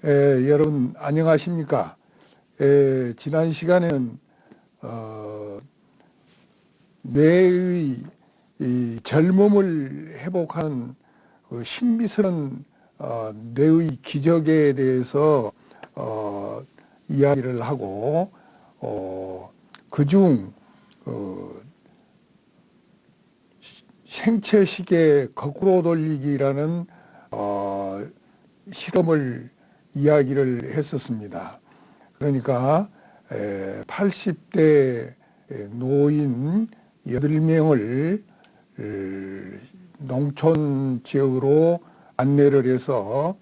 여러분 안녕하십니까? 지난 시간에는 뇌의 이 젊음을 회복하는 그 신비스러운 뇌의 기적에 대해서 이야기를 하고 그중 생체시계 거꾸로 돌리기라는 실험을 이야기를 했었습니다. 그러니까 80대 노인 8명을 농촌 지역으로 안내를 해서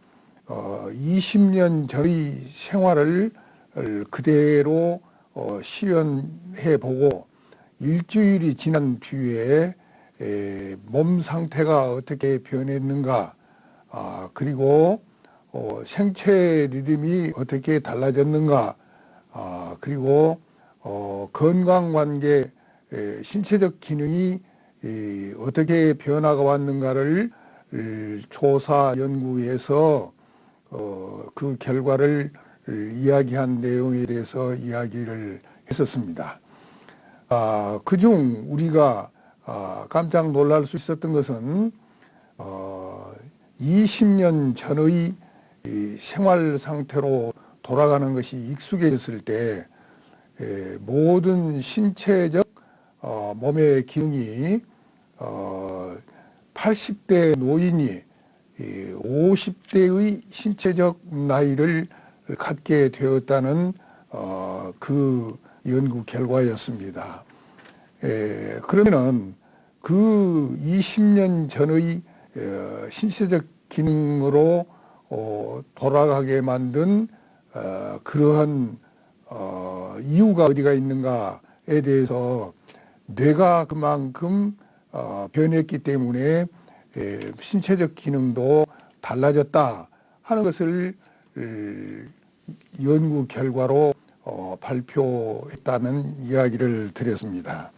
20년 전의 생활을 그대로 시연해 보고 일주일이 지난 뒤에 몸 상태가 어떻게 변했는가, 그리고 생체 리듬이 어떻게 달라졌는가, 그리고 건강관계, 신체적 기능이 어떻게 변화가 왔는가를 조사 연구해서 그 결과를 이야기한 내용에 대해서 이야기를 했었습니다. 그중 우리가 깜짝 놀랄 수 있었던 것은 20년 전의 생활 상태로 돌아가는 것이 익숙해졌을 때 모든 신체적 몸의 기능이 80대 노인이 50대의 신체적 나이를 갖게 되었다는 그 연구 결과였습니다. 그러면은 그 20년 전의 신체적 기능으로 돌아가게 만든 그러한 이유가 어디가 있는가에 대해서 뇌가 그만큼 변했기 때문에 신체적 기능도 달라졌다 하는 것을 연구 결과로 발표했다는 이야기를 드렸습니다.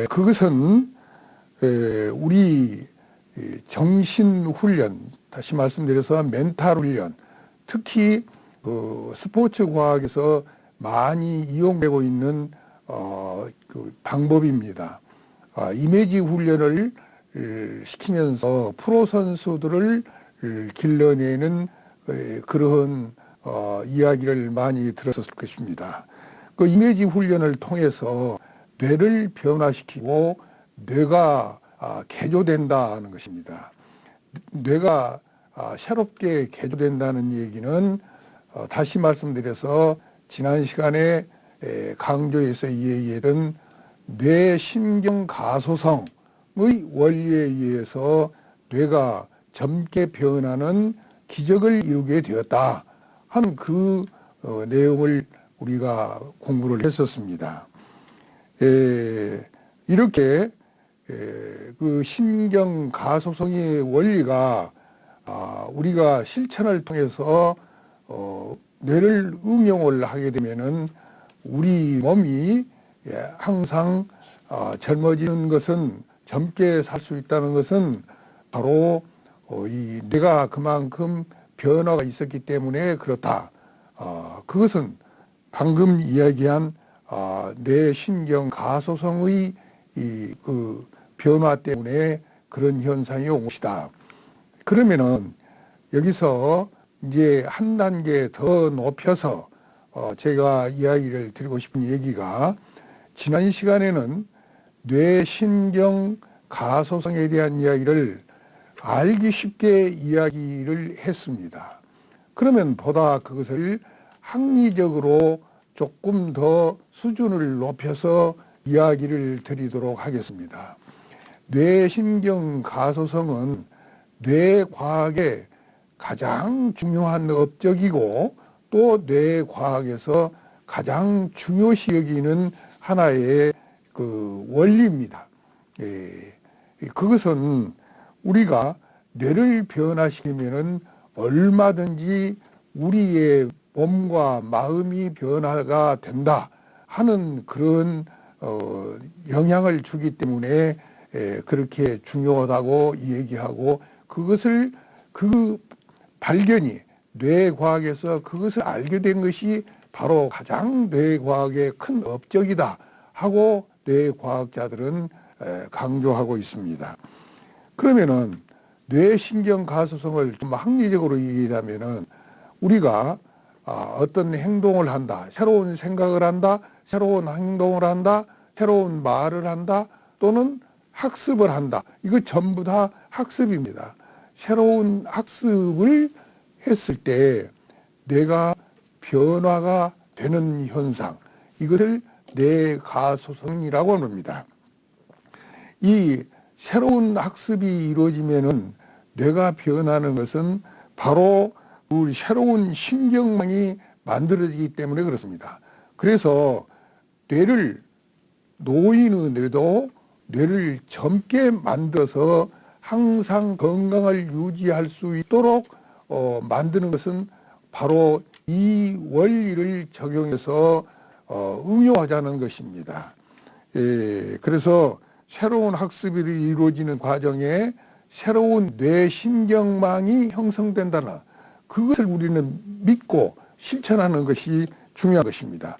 그것은 우리 정신훈련, 다시 말씀드려서 멘탈 훈련, 특히 스포츠 과학에서 많이 이용되고 있는 그 방법입니다. 이미지 훈련을 시키면서 프로 선수들을 길러내는 그런 이야기를 많이 들었을 것입니다. 그 이미지 훈련을 통해서 뇌를 변화시키고 뇌가 개조된다는 것입니다. 뇌가 새롭게 개조된다는 얘기는 다시 말씀드려서 지난 시간에 강조해서 이야기했던 뇌신경 가소성의 원리에 의해서 뇌가 젊게 변하는 기적을 이루게 되었다 하는 그 내용을 우리가 공부를 했었습니다. 이렇게 그 신경 가소성의 원리가 우리가 실천을 통해서 뇌를 응용을 하게 되면은 우리 몸이 항상 젊어지는 것은, 젊게 살 수 있다는 것은 바로 이 뇌가 그만큼 변화가 있었기 때문에 그렇다. 그것은 방금 이야기한 뇌신경 가소성의 그 변화 때문에 그런 현상이 온 것이다. 그러면은 여기서 이제 한 단계 더 높여서 제가 이야기를 드리고 싶은 얘기가, 지난 시간에는 뇌신경 가소성에 대한 이야기를 알기 쉽게 이야기를 했습니다. 그러면 보다 그것을 학리적으로 조금 더 수준을 높여서 이야기를 드리도록 하겠습니다. 뇌신경 가소성은 뇌과학의 가장 중요한 업적이고 또 뇌과학에서 가장 중요시 여기는 하나의 그 원리입니다. 그것은 우리가 뇌를 변화시키면은 얼마든지 우리의 몸과 마음이 변화가 된다 하는 그런 영향을 주기 때문에 그렇게 중요하다고 얘기하고, 그것을 그 발견이 뇌과학에서 그것을 알게 된 것이 바로 가장 뇌과학의 큰 업적이다 하고 뇌과학자들은 강조하고 있습니다. 그러면은 뇌신경 가소성을 좀 합리적으로 얘기하면은 우리가 어떤 행동을 한다, 새로운 생각을 한다, 새로운 행동을 한다, 새로운 말을 한다, 또는 학습을 한다. 이거 전부 다 학습입니다. 새로운 학습을 했을 때 뇌가 변화가 되는 현상, 이것을 뇌가소성이라고 합니다. 이 새로운 학습이 이루어지면은 뇌가 변하는 것은 바로 우리 새로운 신경망이 만들어지기 때문에 그렇습니다. 그래서 노인의 뇌도 뇌를 젊게 만들어서 항상 건강을 유지할 수 있도록 만드는 것은 바로 이 원리를 적용해서 응용하자는 것입니다. 그래서 새로운 학습이 이루어지는 과정에 새로운 뇌신경망이 형성된다는 그것을 우리는 믿고 실천하는 것이 중요한 것입니다.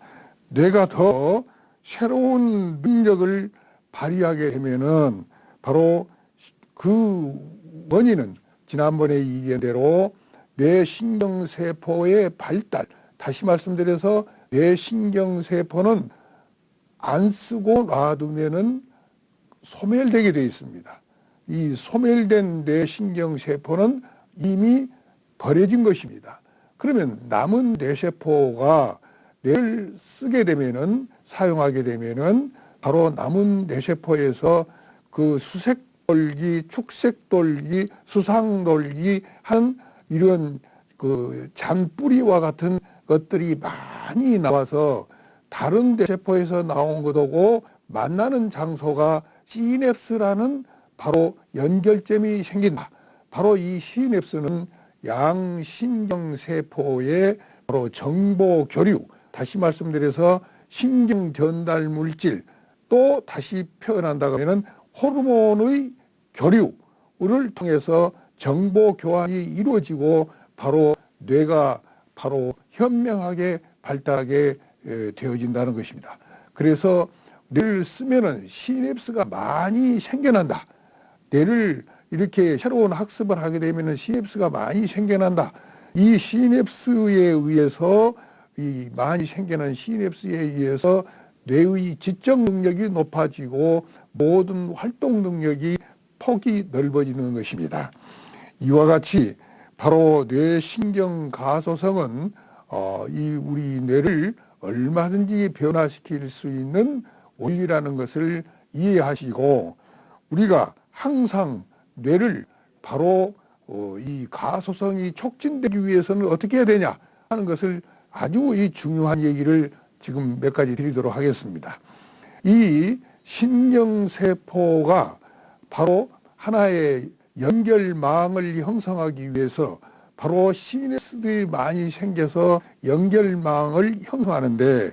뇌가 더 새로운 능력을 발휘하게 되면은 바로 그 원인은 지난번에 얘기한 대로 뇌신경세포의 발달, 다시 말씀드려서 뇌신경세포는 안 쓰고 놔두면은 소멸되게 되어 있습니다. 이 소멸된 뇌신경세포는 이미 버려진 것입니다. 그러면 남은 뇌세포가 뇌를 쓰게 되면은, 사용하게 되면은 바로 남은 뇌세포에서 그 수색돌기, 축색돌기, 수상돌기 한 이런 그 잔뿌리와 같은 것들이 많이 나와서 다른 뇌세포에서 나온 것하고 만나는 장소가 시냅스라는 바로 연결점이 생긴다. 바로 이 시냅스는 양신경세포의 바로 정보 교류, 다시 말씀드려서 신경 전달 물질, 또 다시 표현한다고 하면 호르몬의 교류를 통해서 정보 교환이 이루어지고 바로 뇌가 바로 현명하게 발달하게 되어진다는 것입니다. 그래서 뇌를 쓰면은 시냅스가 많이 생겨난다. 뇌를 이렇게 새로운 학습을 하게 되면은 시냅스가 많이 생겨난다. 이 시냅스에 의해서 이 많이 생겨난 시냅스에 의해서 뇌의 지적 능력이 높아지고 모든 활동 능력이 폭이 넓어지는 것입니다. 이와 같이 바로 뇌신경 가소성은 이 우리 뇌를 얼마든지 변화시킬 수 있는 원리라는 것을 이해하시고, 우리가 항상 뇌를 바로 이 가소성이 촉진되기 위해서는 어떻게 해야 되냐 하는 것을 아주 이 중요한 얘기를 지금 몇 가지 드리도록 하겠습니다. 이 신경세포가 바로 하나의 연결망을 형성하기 위해서 바로 시냅스들이 많이 생겨서 연결망을 형성하는데,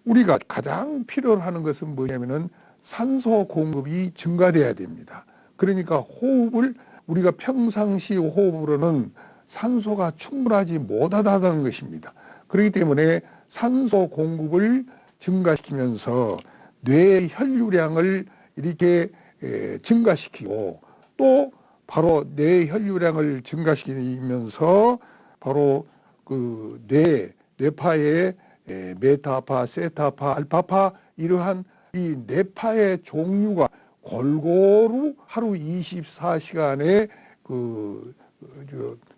우리가 가장 필요로 하는 것은 뭐냐면은 산소 공급이 증가돼야 됩니다. 그러니까 호흡을, 우리가 평상시 호흡으로는 산소가 충분하지 못하다는 것입니다. 그렇기 때문에 산소 공급을 증가시키면서 뇌 혈류량을 이렇게 증가시키고, 또 바로 뇌 혈류량을 증가시키면서 바로 그 뇌파의 메타파, 세타파, 알파파, 이러한 이 뇌파의 종류가 골고루 하루 24시간에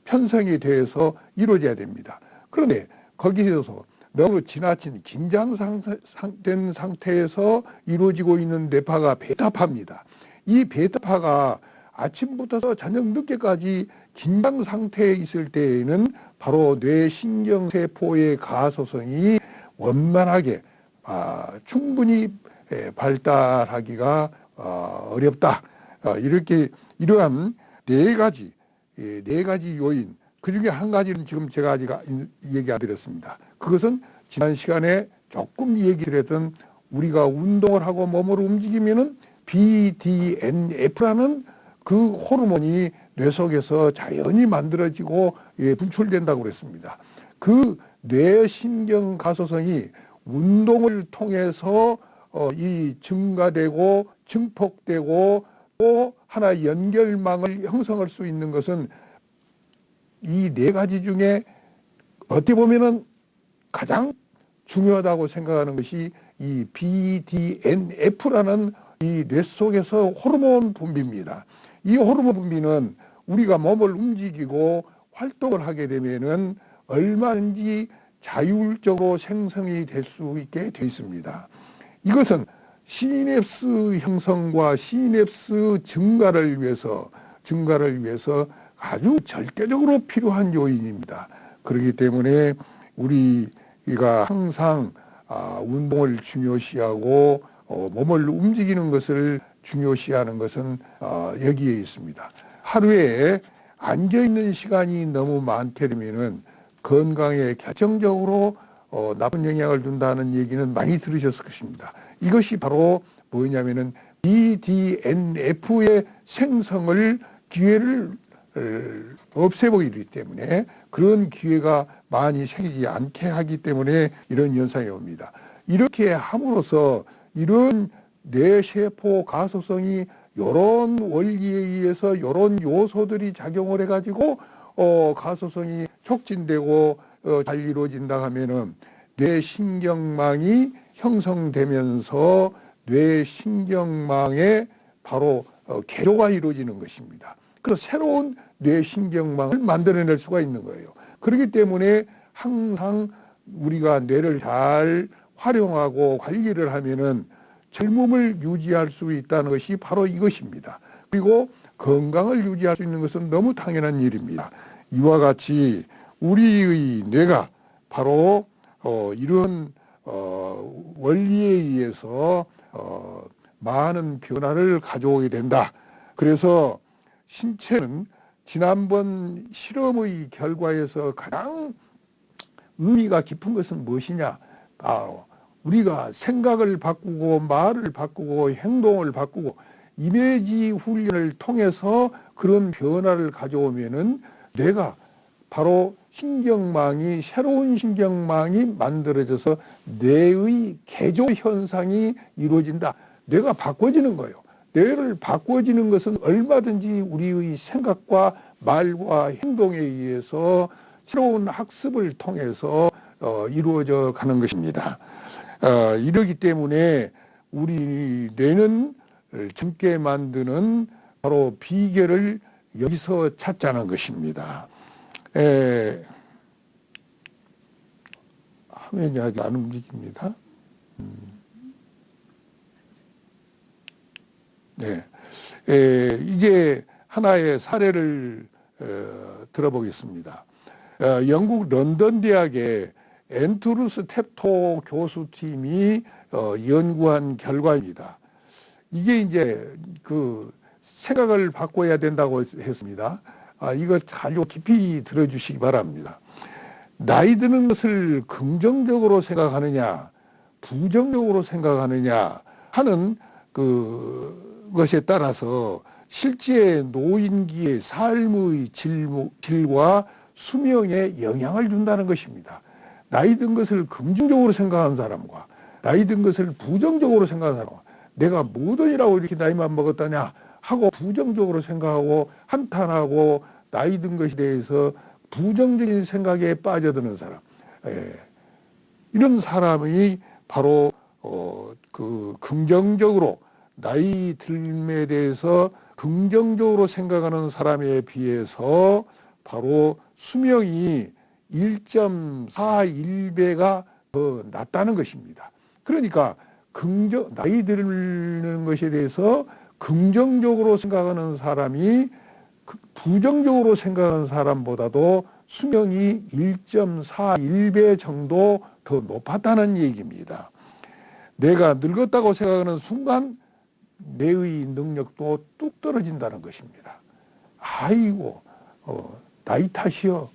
편성이 돼서 이루어져야 됩니다. 그런데 거기에서 너무 지나친 긴장된 상태에서 이루어지고 있는 뇌파가 베타파입니다. 이 베타파가 아침부터 저녁 늦게까지 긴장 상태에 있을 때에는 바로 뇌신경세포의 가소성이 원만하게 충분히 발달하기가 어렵다. 이렇게 이러한 네 가지 요인, 그 중에 한 가지는 지금 제가 아직 얘기 안 드렸습니다. 그것은 지난 시간에 조금 얘기를 했던, 우리가 운동을 하고 몸을 움직이면은 BDNF라는 그 호르몬이 뇌 속에서 자연히 만들어지고 분출된다고 그랬습니다. 그 뇌신경 가소성이 운동을 통해서 이 증가되고 증폭되고 또 하나 연결망을 형성할 수 있는 것은 이 네 가지 중에 어떻게 보면은 가장 중요하다고 생각하는 것이 이 BDNF라는 이 뇌 속에서 호르몬 분비입니다. 이 호르몬 분비는 우리가 몸을 움직이고 활동을 하게 되면은 얼마든지 자율적으로 생성이 될 수 있게 되어 있습니다. 이것은 시냅스 형성과 시냅스 증가를 위해서 아주 절대적으로 필요한 요인입니다. 그렇기 때문에 우리가 항상 운동을 중요시하고 몸을 움직이는 것을 중요시하는 것은 여기에 있습니다. 하루에 앉아있는 시간이 너무 많게 되면은 건강에 결정적으로 나쁜 영향을 준다는 얘기는 많이 들으셨을 것입니다. 이것이 바로 뭐냐면은 BDNF의 생성을 기회를 없애버리기 때문에 그런 기회가 많이 생기지 않게 하기 때문에 이런 현상이 옵니다. 이렇게 함으로써 이런 뇌세포 가소성이 이런 원리에 의해서 이런 요소들이 작용을 해가지고 가소성이 촉진되고 잘 이루어진다 하면은 뇌신경망이 형성되면서 뇌신경망에 바로 개조가 이루어지는 것입니다. 그래서 새로운 뇌신경망을 만들어낼 수가 있는 거예요. 그렇기 때문에 항상 우리가 뇌를 잘 활용하고 관리를 하면은 젊음을 유지할 수 있다는 것이 바로 이것입니다. 그리고 건강을 유지할 수 있는 것은 너무 당연한 일입니다. 이와 같이 우리의 뇌가 바로 이런 원리에 의해서 많은 변화를 가져오게 된다. 그래서 신체는 지난번 실험의 결과에서 가장 의미가 깊은 것은 무엇이냐? 우리가 생각을 바꾸고 말을 바꾸고 행동을 바꾸고 이미지 훈련을 통해서 그런 변화를 가져오면은 뇌가 바로 새로운 신경망이 만들어져서 뇌의 개조 현상이 이루어진다. 뇌가 바꿔지는 거예요. 뇌를 바꿔지는 것은 얼마든지 우리의 생각과 말과 행동에 의해서 새로운 학습을 통해서 이루어져 가는 것입니다. 이러기 때문에 우리 뇌는 젊게 만드는 바로 비결을 여기서 찾자는 것입니다. 화면이 아직 안 움직입니다. 네. 이제 하나의 사례를 들어보겠습니다. 영국 런던 대학의 앤드루스 탭토 교수팀이 연구한 결과입니다. 이게 이제 그 생각을 바꿔야 된다고 했습니다. 이걸 아주 깊이 들어주시기 바랍니다. 나이 드는 것을 긍정적으로 생각하느냐, 부정적으로 생각하느냐 하는 그것에 따라서 실제 노인기의 삶의 질과 수명에 영향을 준다는 것입니다. 나이 든 것을 긍정적으로 생각하는 사람과 나이 든 것을 부정적으로 생각하는 사람과 내가 뭐더니라고 이렇게 나이만 먹었다냐 하고 부정적으로 생각하고 한탄하고 나이 든 것에 대해서 부정적인 생각에 빠져드는 사람, 이런 사람이 바로 그 긍정적으로 나이 들음에 대해서 긍정적으로 생각하는 사람에 비해서 바로 수명이 1.41배가 더 낮다는 것입니다. 그러니까 나이 드는 것에 대해서 긍정적으로 생각하는 사람이 부정적으로 생각하는 사람보다도 수명이 1.41배 정도 더 높았다는 얘기입니다. 내가 늙었다고 생각하는 순간 뇌의 능력도 뚝 떨어진다는 것입니다. 아이고, 나이 탓이요.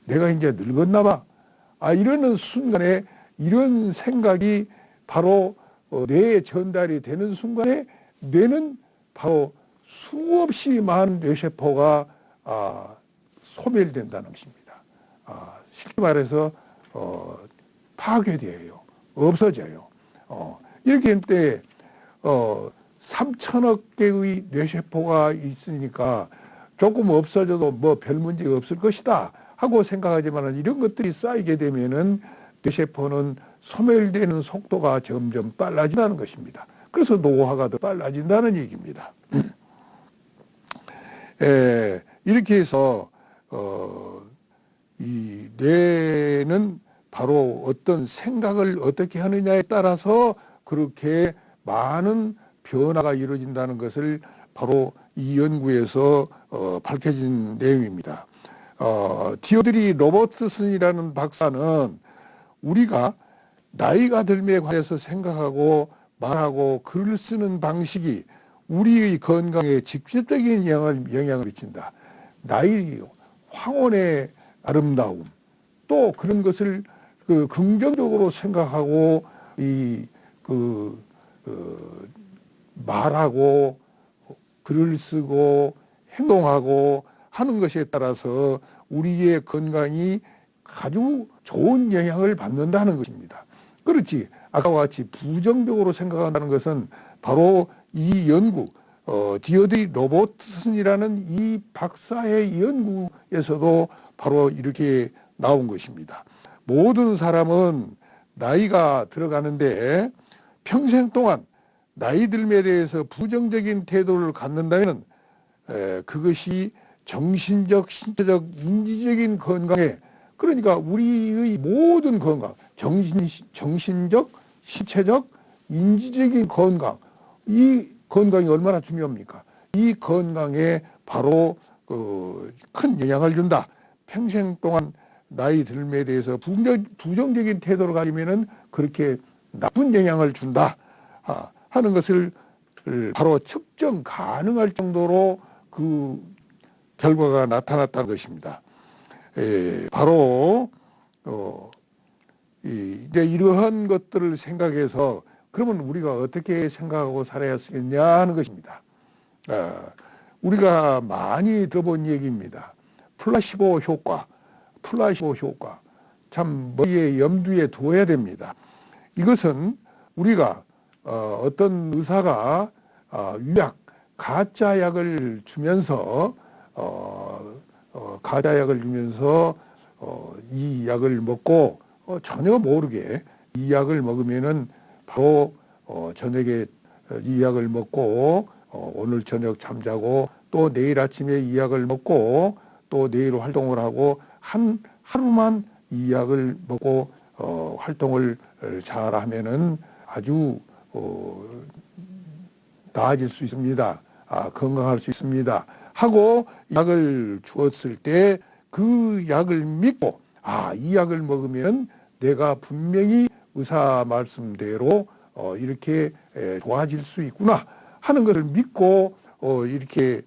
내가 이제 늙었나 봐. 이러는 순간에 이런 생각이 바로 뇌에 전달이 되는 순간에 뇌는 바로 수없이 많은 뇌세포가 소멸된다는 것입니다. 쉽게 말해서 파괴돼요. 없어져요. 이렇게 할 때 3천억 개의 뇌세포가 있으니까 조금 없어져도 뭐 별 문제가 없을 것이다 하고 생각하지만 이런 것들이 쌓이게 되면은 뇌세포는 소멸되는 속도가 점점 빨라진다는 것입니다. 그래서 노화가 더 빨라진다는 얘기입니다. 이렇게 해서 이 뇌는 바로 어떤 생각을 어떻게 하느냐에 따라서 그렇게 많은 변화가 이루어진다는 것을 바로 이 연구에서 밝혀진 내용입니다. 디오드리 로버트슨이라는 박사는 우리가 나이가 들매 관해서 생각하고 말하고 글을 쓰는 방식이 우리의 건강에 직접적인 영향을 미친다. 나이, 황혼의 아름다움, 또 그런 것을 긍정적으로 생각하고 말하고 글을 쓰고 행동하고 하는 것에 따라서 우리의 건강이 아주 좋은 영향을 받는다는 것입니다. 그렇지. 아까와 같이 부정적으로 생각한다는 것은 바로 이 연구, 디오드리 로버트슨이라는 이 박사의 연구에서도 바로 이렇게 나온 것입니다. 모든 사람은 나이가 들어가는데 평생 동안 나이 들음에 대해서 부정적인 태도를 갖는다면 그것이 정신적, 신체적, 인지적인 건강에, 그러니까 우리의 모든 건강, 정신적, 신체적, 인지적인 건강, 이 건강이 얼마나 중요합니까? 이 건강에 바로 큰 영향을 준다. 평생 동안 나이 들음에 대해서 부정적인 태도를 가지면은 그렇게 나쁜 영향을 준다 하는 것을 바로 측정 가능할 정도로 그 결과가 나타났다는 것입니다. 바로 이제 이러한 것들을 생각해서 그러면 우리가 어떻게 생각하고 살아야 쓰겠냐 하는 것입니다. 우리가 많이 들어본 얘기입니다. 플라시보 효과. 참 머리에 염두에 두어야 됩니다. 이것은 우리가 어떤 의사가 유약, 가짜 약을 주면서 이 약을 먹고 전혀 모르게 이 약을 먹으면은 바로 저녁에 이 약을 먹고 오늘 저녁 잠자고 또 내일 아침에 이 약을 먹고 또 내일 활동을 하고 하루만 이 약을 먹고 활동을 잘 하면은 아주 나아질 수 있습니다. 건강할 수 있습니다. 하고 약을 주었을 때 그 약을 믿고 이 약을 먹으면 내가 분명히 의사 말씀대로 이렇게 좋아질 수 있구나 하는 것을 믿고 이렇게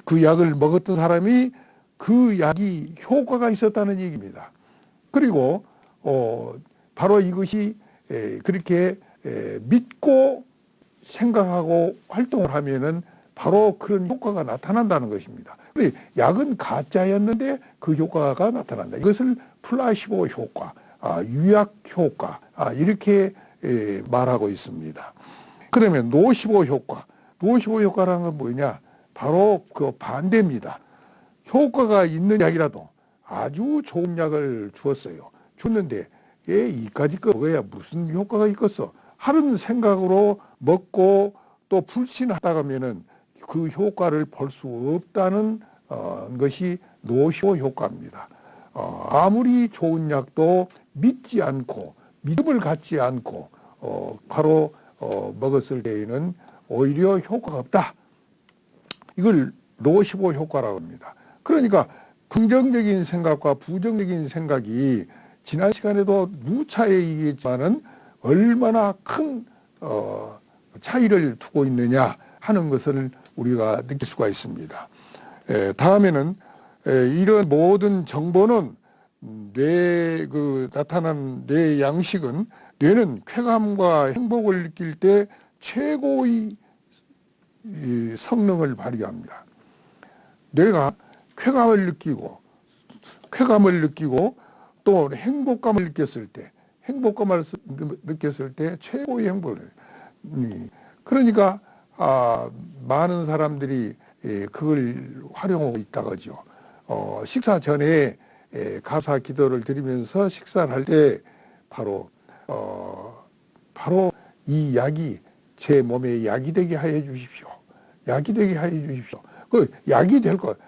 그 약을 먹었던 사람이 그 약이 효과가 있었다는 얘기입니다. 그리고 바로 이것이 그렇게 믿고 생각하고 활동을 하면은 바로 그런 효과가 나타난다는 것입니다. 약은 가짜였는데 그 효과가 나타난다. 이것을 플라시보 효과, 유약 효과 이렇게 말하고 있습니다. 그다음에 노시보 효과. 노시보 효과라는 건 뭐냐? 바로 그 반대입니다. 효과가 있는 약이라도 아주 좋은 약을 주었어요. 줬는데 이까짓 거 먹어야 무슨 효과가 있겠어? 하는 생각으로 먹고 또 불신하다 가면은 그 효과를 볼 수 없다는 것이 노시보 효과입니다. 아무리 좋은 약도 믿지 않고 믿음을 갖지 않고 바로 먹었을 때에는 오히려 효과가 없다. 이걸 노시보 효과라고 합니다. 그러니까 긍정적인 생각과 부정적인 생각이 지난 시간에도 누차에 얘기했지만은 얼마나 큰 차이를 두고 있느냐 하는 것을 우리가 느낄 수가 있습니다. 다음에는 이런 모든 정보는 나타난 뇌 양식은 뇌는 쾌감과 행복을 느낄 때 최고의 이 성능을 발휘합니다. 뇌가 쾌감을 느끼고 또 행복감을 느꼈을 때 최고의 행복을 해요. 그러니까 많은 사람들이 그걸 활용하고 있다고죠. 식사 전에 감사 기도를 드리면서 식사를 할 때 바로 이 약이 제 몸에 약이 되게 하여 주십시오. 약이 되게 하여 주십시오. 그 약이 될 것.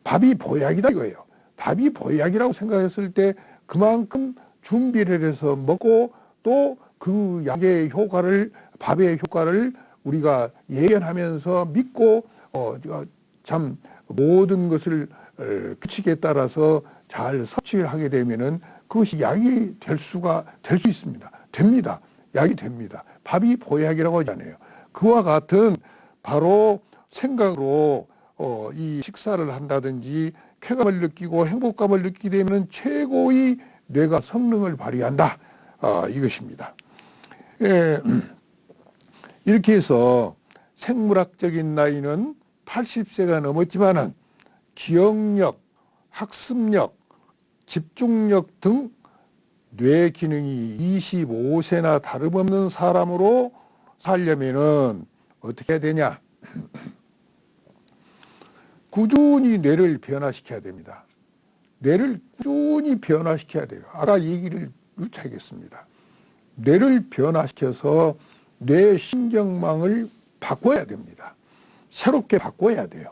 밥이 보약이다 이거예요. 밥이 보약이라고 생각했을 때 그만큼 준비를 해서 먹고 또 그 약의 효과를, 밥의 효과를 우리가 예견하면서 믿고 참 모든 것을 규칙에 따라서 잘 섭취를 하게 되면은 그것이 약이 될 수 있습니다. 됩니다. 약이 됩니다. 밥이 보약이라고 하잖아요. 그와 같은 바로 생각으로 이 식사를 한다든지 쾌감을 느끼고 행복감을 느끼게 되면 최고의 뇌가 성능을 발휘한다. 이것입니다. 이렇게 해서 생물학적인 나이는 80세가 넘었지만은 기억력, 학습력, 집중력 등 뇌 기능이 25세나 다름없는 사람으로 살려면은 어떻게 해야 되냐? 꾸준히 뇌를 변화시켜야 됩니다. 뇌를 꾸준히 변화시켜야 돼요. 아까 얘기를 유치하겠습니다. 뇌를 변화시켜서 뇌 신경망을 바꿔야 됩니다. 새롭게 바꿔야 돼요.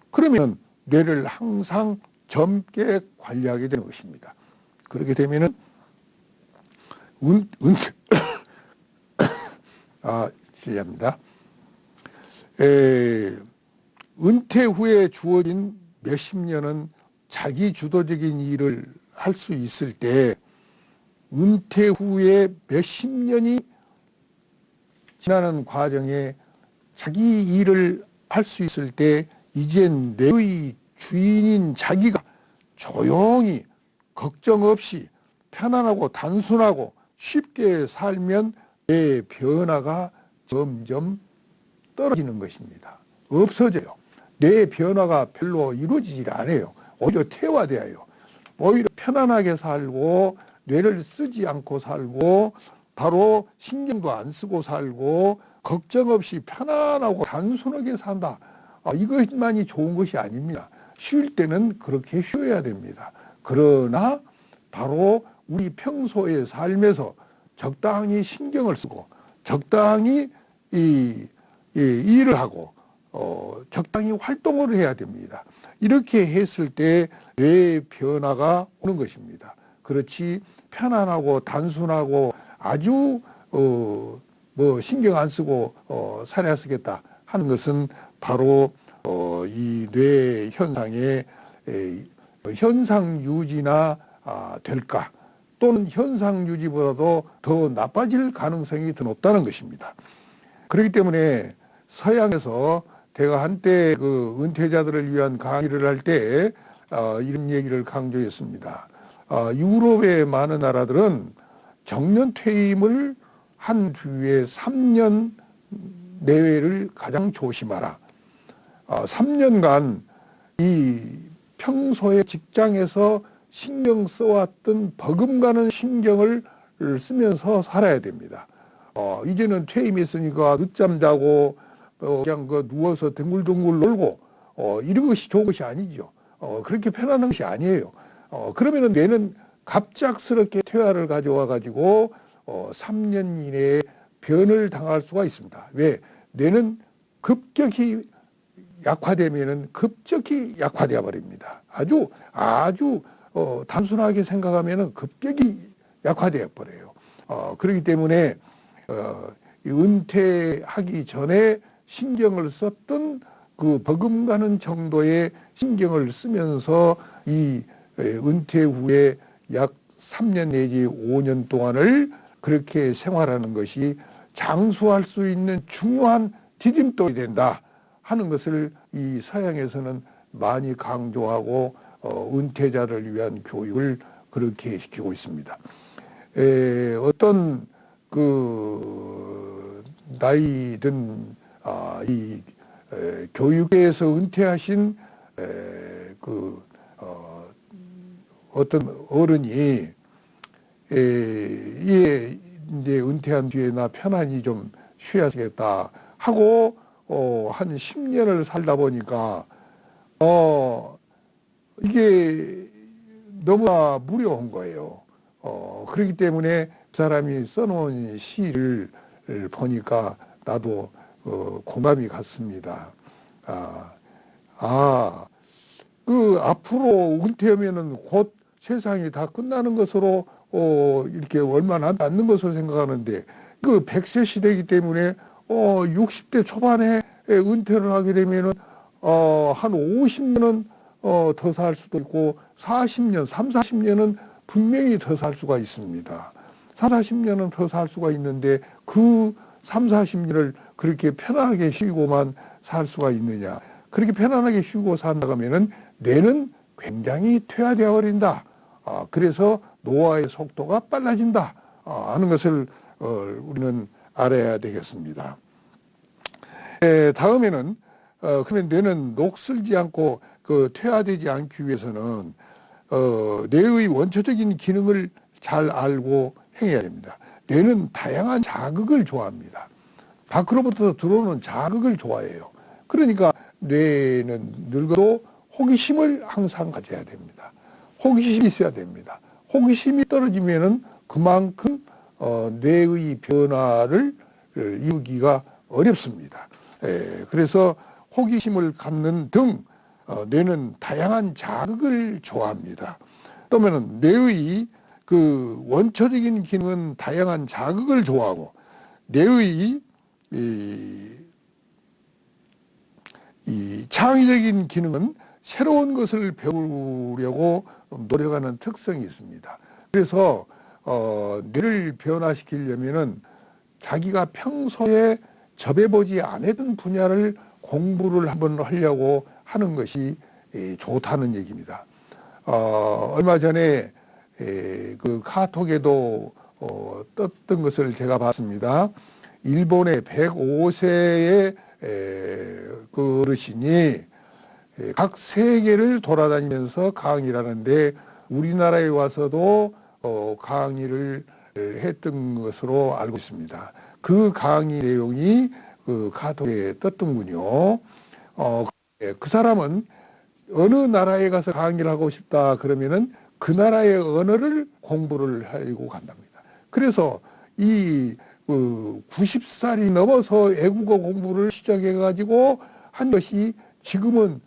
그러면 뇌를 항상 젊게 관리하게 되는 것입니다. 그렇게 되면은 실례합니다. 은퇴 후에 주어진 몇십 년은 자기 주도적인 일을 할 수 있을 때 은퇴 후에 몇십 년이 지나는 과정에 자기 일을 할 수 있을 때 이젠 뇌의 주인인 자기가 조용히 걱정 없이 편안하고 단순하고 쉽게 살면 뇌 변화가 점점 떨어지는 것입니다. 없어져요. 뇌 변화가 별로 이루어지질 않아요. 오히려 퇴화돼요. 오히려 편안하게 살고 뇌를 쓰지 않고 살고 바로 신경도 안 쓰고 살고 걱정 없이 편안하고 단순하게 산다. 이것만이 좋은 것이 아닙니다. 쉴 때는 그렇게 쉬어야 됩니다. 그러나 바로 우리 평소의 삶에서 적당히 신경을 쓰고 적당히 일을 하고 적당히 활동을 해야 됩니다. 이렇게 했을 때 뇌의 변화가 오는 것입니다. 그렇지 편안하고 단순하고 아주 신경 안 쓰고 살아야 쓰겠다 하는 것은 바로 이 뇌 현상의 현상 유지나 될까 또는 현상 유지보다도 더 나빠질 가능성이 더 높다는 것입니다. 그렇기 때문에 서양에서 제가 한때 그 은퇴자들을 위한 강의를 할 때 이런 얘기를 강조했습니다. 유럽의 많은 나라들은 정년 퇴임을 한 뒤에 3년 내외를 가장 조심하라. 3년간 이 평소에 직장에서 신경 써왔던 버금가는 신경을 쓰면서 살아야 됩니다. 이제는 퇴임했으니까 늦잠 자고 그냥 누워서 뒹굴뒹굴 놀고 이런 것이 좋은 것이 아니죠. 그렇게 편안한 것이 아니에요. 그러면은 뇌는 갑작스럽게 퇴화를 가져와 가지고 3년 이내에 변을 당할 수가 있습니다. 왜? 뇌는 급격히 약화되면은 급격히 약화되어 버립니다. 아주 단순하게 생각하면은 급격히 약화되어 버려요. 그렇기 때문에 은퇴하기 전에 신경을 썼던 그 버금가는 정도의 신경을 쓰면서 이 은퇴 후에 약 3년 내지 5년 동안을 그렇게 생활하는 것이 장수할 수 있는 중요한 디딤돌이 된다 하는 것을 이 서양에서는 많이 강조하고 은퇴자를 위한 교육을 그렇게 시키고 있습니다. 어떤 그 나이 든 이 교육계에서 은퇴하신 어떤 어른이 이제 은퇴한 뒤에 나 편안히 좀 쉬어야겠다 하고 한 10년을 살다 보니까 이게 너무나 무료한 거예요. 그렇기 때문에 그 사람이 써놓은 시를 보니까 나도 공감이 갔습니다. 앞으로 은퇴하면은 곧 세상이 다 끝나는 것으로 이렇게 얼마 남지 않는 것으로 생각하는데 100세 시대이기 때문에 60대 초반에 은퇴를 하게 되면은 한 50년은 더 살 수도 있고 40년, 3, 40년은 분명히 더 살 수가 있습니다. 3, 40년은 더 살 수가 있는데 그 3, 40년을 그렇게 편안하게 쉬고만 살 수가 있느냐. 그렇게 편안하게 쉬고 산다고 하면은 뇌는 굉장히 퇴화되어 버린다. 그래서 노화의 속도가 빨라진다 하는 것을 우리는 알아야 되겠습니다. 다음에는 그러면 뇌는 녹슬지 않고 퇴화되지 않기 위해서는 뇌의 원초적인 기능을 잘 알고 행해야 됩니다. 뇌는 다양한 자극을 좋아합니다. 밖으로부터 들어오는 자극을 좋아해요. 그러니까 뇌는 늙어도 호기심을 항상 가져야 됩니다. 호기심이 있어야 됩니다. 호기심이 떨어지면은 그만큼 뇌의 변화를 이루기가 어렵습니다. 그래서 호기심을 갖는 등 뇌는 다양한 자극을 좋아합니다. 또는 뇌의 원초적인 기능은 다양한 자극을 좋아하고 뇌의 이 창의적인 기능은 새로운 것을 배우려고 노력하는 특성이 있습니다. 그래서 뇌를 변화시키려면은 자기가 평소에 접해보지 않았던 분야를 공부를 한번 하려고 하는 것이 좋다는 얘기입니다. 얼마 전에 카톡에도 떴던 것을 제가 봤습니다. 일본의 105세의 그 어르신이 각 세계를 돌아다니면서 강의를 하는데 우리나라에 와서도 강의를 했던 것으로 알고 있습니다. 그 강의 내용이 카톡에 떴던군요. 그 사람은 어느 나라에 가서 강의를 하고 싶다 그러면은 그 나라의 언어를 공부를 하려고 간답니다. 그래서 이 90살이 넘어서 애국어 공부를 시작해 가지고 한 것이 지금은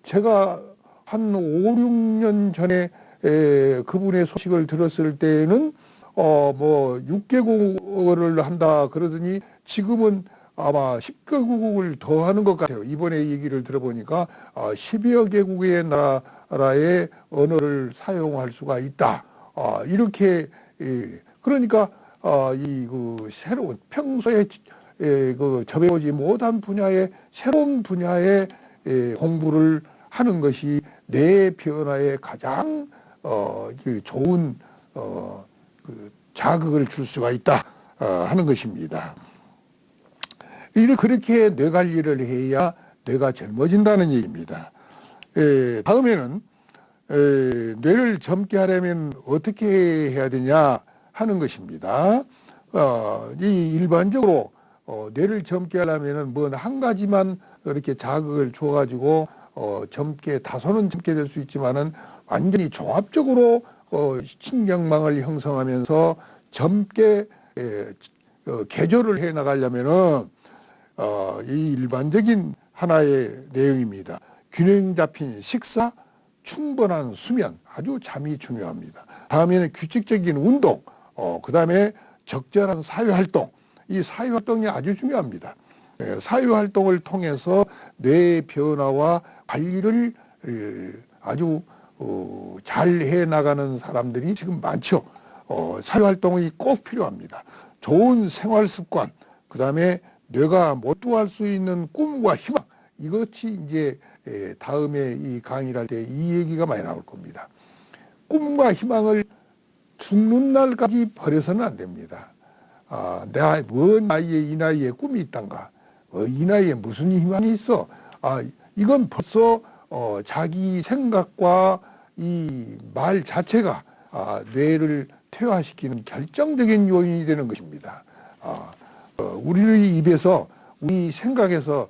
제가 한 5, 6년 전에 그분의 소식을 들었을 때에는 6개국어를 한다 그러더니 지금은 아마 10개국을 더 하는 것 같아요. 이번에 얘기를 들어보니까 10여 개국의 나라의 언어를 사용할 수가 있다. 이렇게 그러니까 새로운 평소에 접해보지 못한 분야의 새로운 분야의 공부를 하는 것이 뇌 변화에 가장 좋은 자극을 줄 수가 있다 하는 것입니다. 그렇게 뇌 관리를 해야 뇌가 젊어진다는 얘기입니다. 다음에는 뇌를 젊게 하려면 어떻게 해야 되냐 하는 것입니다. 일반적으로 뇌를 젊게 하려면 뭐 한 가지만 이렇게 자극을 줘가지고 다소는 젊게 될 수 있지만은 완전히 종합적으로 신경망을 형성하면서 젊게 개조를 해 나가려면은 이 일반적인 하나의 내용입니다. 균형 잡힌 식사, 충분한 수면, 아주 잠이 중요합니다. 다음에는 규칙적인 운동, 그 다음에 적절한 사회활동, 이 사회활동이 아주 중요합니다. 사회활동을 통해서 뇌 변화와 관리를 아주 잘 해나가는 사람들이 지금 많죠. 사회활동이 꼭 필요합니다. 좋은 생활습관, 그 다음에 뇌가 몰두할 수 있는 꿈과 희망, 이것이 이제 다음에 이 강의를 할 때 이 얘기가 많이 나올 겁니다. 꿈과 희망을 죽는 날까지 버려서는 안 됩니다. 내가 뭔 나이에 이 나이에 꿈이 있단가. 이 나이에 무슨 희망이 있어? 이건 벌써 자기 생각과 이 말 자체가 뇌를 퇴화시키는 결정적인 요인이 되는 것입니다. 우리의 입에서, 우리 생각에서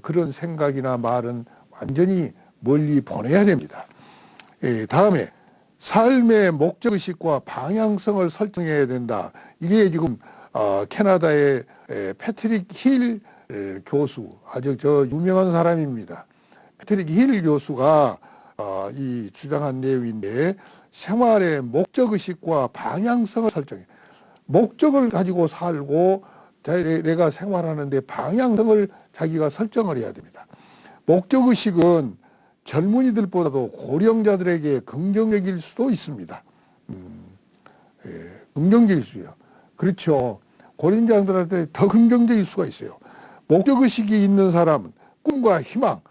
그런 생각이나 말은 완전히 멀리 보내야 됩니다. 다음에 삶의 목적의식과 방향성을 설정해야 된다. 이게 지금 캐나다의 패트릭 힐 교수, 아주 유명한 사람입니다. 패트릭 힐 교수가 이 주장한 내용인데, 생활의 목적의식과 방향성을 설정해. 목적을 가지고 살고 내가 생활하는데 방향성을 자기가 설정을 해야 됩니다. 목적의식은 젊은이들보다도 고령자들에게 긍정적일 수도 있습니다. 긍정적일 수요. 그렇죠. 고령자들한테 더 긍정적일 수가 있어요. 목적의식이 있는 사람은 꿈과 희망,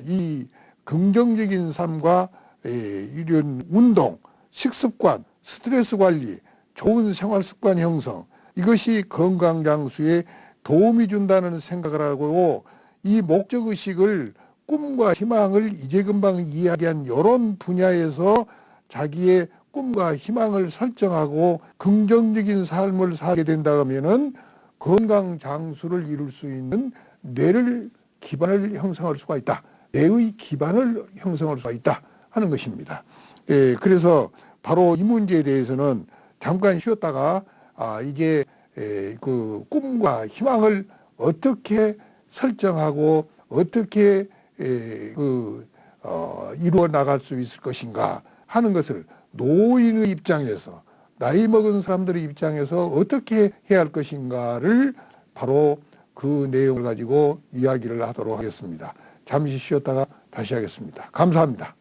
이 긍정적인 삶과 이런 운동, 식습관, 스트레스 관리, 좋은 생활 습관 형성, 이것이 건강 장수에 도움이 준다는 생각을 하고, 이 목적의식을, 꿈과 희망을 이제 금방 이야기한 이런 분야에서 자기의 꿈과 희망을 설정하고 긍정적인 삶을 살게 된다 하면은 건강 장수를 이룰 수 있는 뇌를 기반을 형성할 수가 있다. 뇌의 기반을 형성할 수가 있다 하는 것입니다. 그래서 바로 이 문제에 대해서는 잠깐 쉬었다가 이제 그 꿈과 희망을 어떻게 설정하고 어떻게 이루어 나갈 수 있을 것인가 하는 것을 노인의 입장에서, 나이 먹은 사람들의 입장에서 어떻게 해야 할 것인가를 바로 그 내용을 가지고 이야기를 하도록 하겠습니다. 잠시 쉬었다가 다시 하겠습니다. 감사합니다.